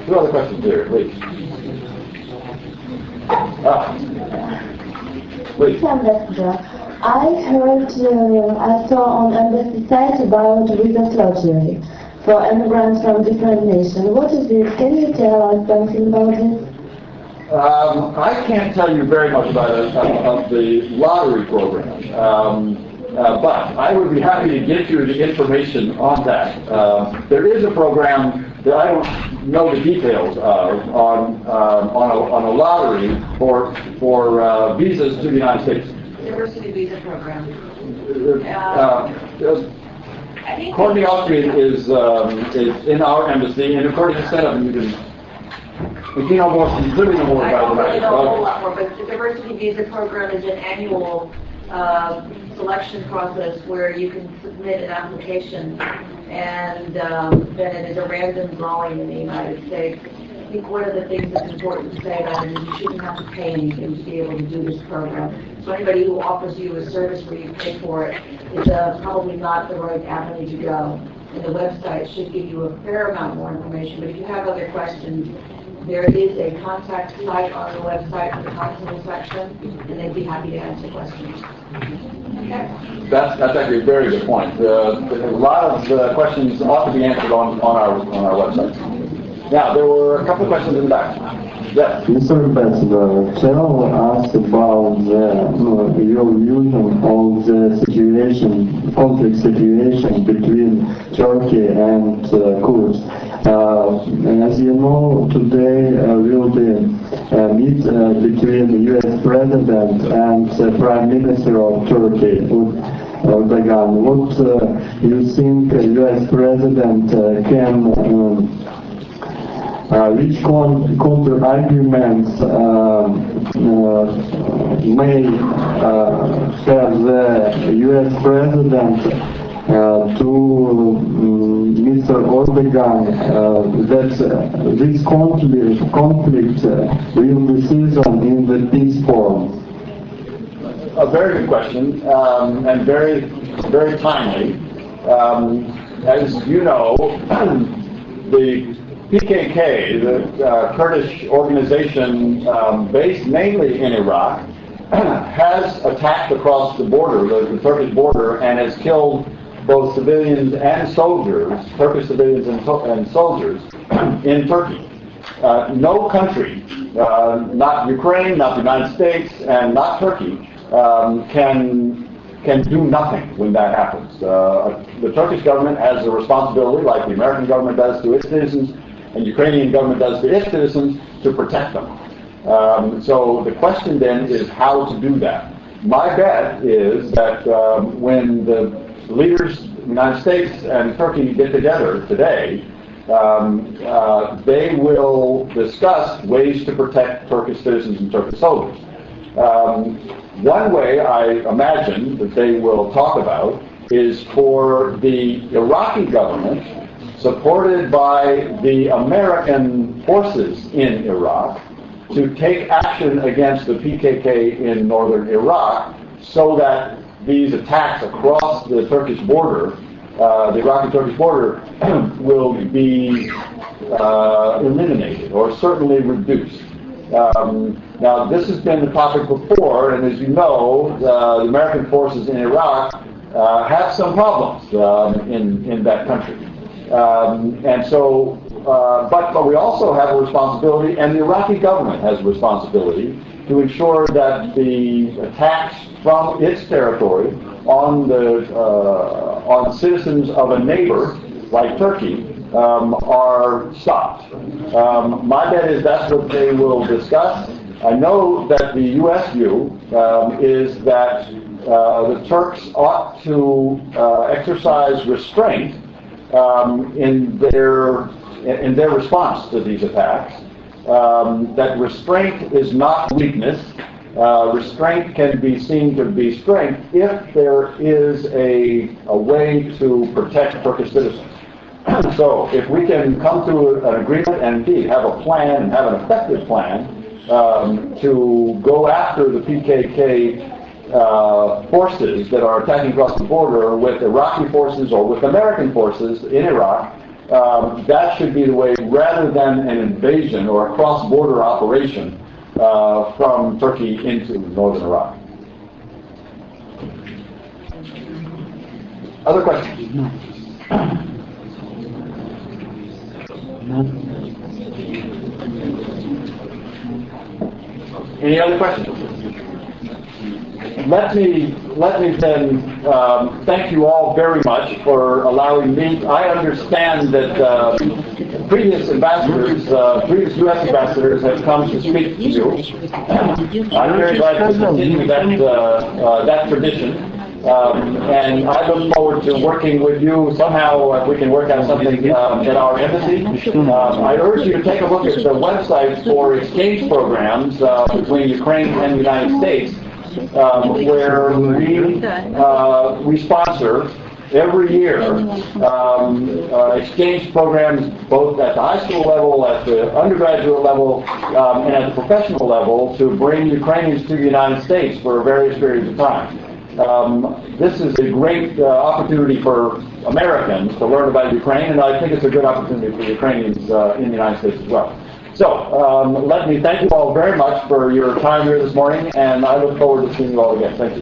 Two other questions here, please. Please. I heard, I saw on embassy site about visa lottery for immigrants from different nations. What is this? Can you tell us something about this? I can't tell you very much about the lottery program, but I would be happy to get you the information on that. There is a program that I don't know the details of on a lottery for visas to the United States. Diversity visa program. Courtney Austrian is in our embassy, and according to setup, you can. If you know more, you clearly know more about it. I don't know a whole lot more, but the diversity visa program is an annual selection process where you can submit an application, and then it is a random drawing in the United States. I think one of the things that's important to say about it is you shouldn't have to pay anything to be able to do this program. So anybody who offers you a service where you pay for it is probably not the right avenue to go. And the website should give you a fair amount more information. But if you have other questions, there is a contact site on the website for the consular section, and they'd be happy to answer questions. Okay. That's actually a very good point. A lot of the questions ought to be answered on our website. Now, there were a couple of questions in the back. Yes. Mr. Ambassador, tell us about your view of the conflict situation between Turkey and Kurds. As you know, today will be a meet between the U.S. President and the Prime Minister of Turkey, Erdogan. What you think U.S. President can which counter-arguments may have the U.S. President to Mr. Erdogan that this conflict will be seasoned in the peace form? A very good question, and very, very timely. As you know, the PKK, the Kurdish organization based mainly in Iraq, has attacked across the border, the Turkish border, and has killed both civilians and soldiers, Turkish civilians and soldiers, in Turkey. No country, not Ukraine, not the United States, and not Turkey, can do nothing when that happens. The Turkish government has a responsibility, like the American government does to its citizens, and the Ukrainian government does to its citizens, to protect them. So the question then is how to do that. My bet is that when the leaders of the United States and Turkey get together today, they will discuss ways to protect Turkish citizens and Turkish soldiers. One way I imagine that they will talk about is for the Iraqi government, supported by the American forces in Iraq, to take action against the PKK in northern Iraq so that these attacks across the Turkish border, the Iraqi-Turkish border, will be eliminated or certainly reduced. Now, this has been the topic before, and as you know, the American forces in Iraq have some problems in that country. And so, but we also have a responsibility, and the Iraqi government has a responsibility to ensure that the attacks from its territory on citizens of a neighbor like Turkey are stopped. My bet is that's what they will discuss. I know that the U.S. view is that the Turks ought to exercise restraint in their response to these attacks. That restraint is not weakness. Restraint can be seen to be strength if there is a way to protect Turkish citizens. So if we can come to an agreement and indeed have a plan and have an effective plan to go after the PKK forces that are attacking across the border with Iraqi forces or with American forces in Iraq, that should be the way, rather than an invasion or a cross-border operation from Turkey into northern Iraq. Other questions? Any other questions? Let me then thank you all very much for allowing me. I understand that previous ambassadors, previous U.S. ambassadors have come to speak to you. I'm very glad to continue that tradition. And I look forward to working with you. Somehow we can work out something at our embassy. I urge you to take a look at the website for exchange programs between Ukraine and the United States, where we sponsor every year exchange programs both at the high school level, at the undergraduate level, and at the professional level to bring Ukrainians to the United States for various periods of time. This is a great opportunity for Americans to learn about Ukraine, and I think it's a good opportunity for Ukrainians in the United States as well. So let me thank you all very much for your time here this morning, and I look forward to seeing you all again. Thank you.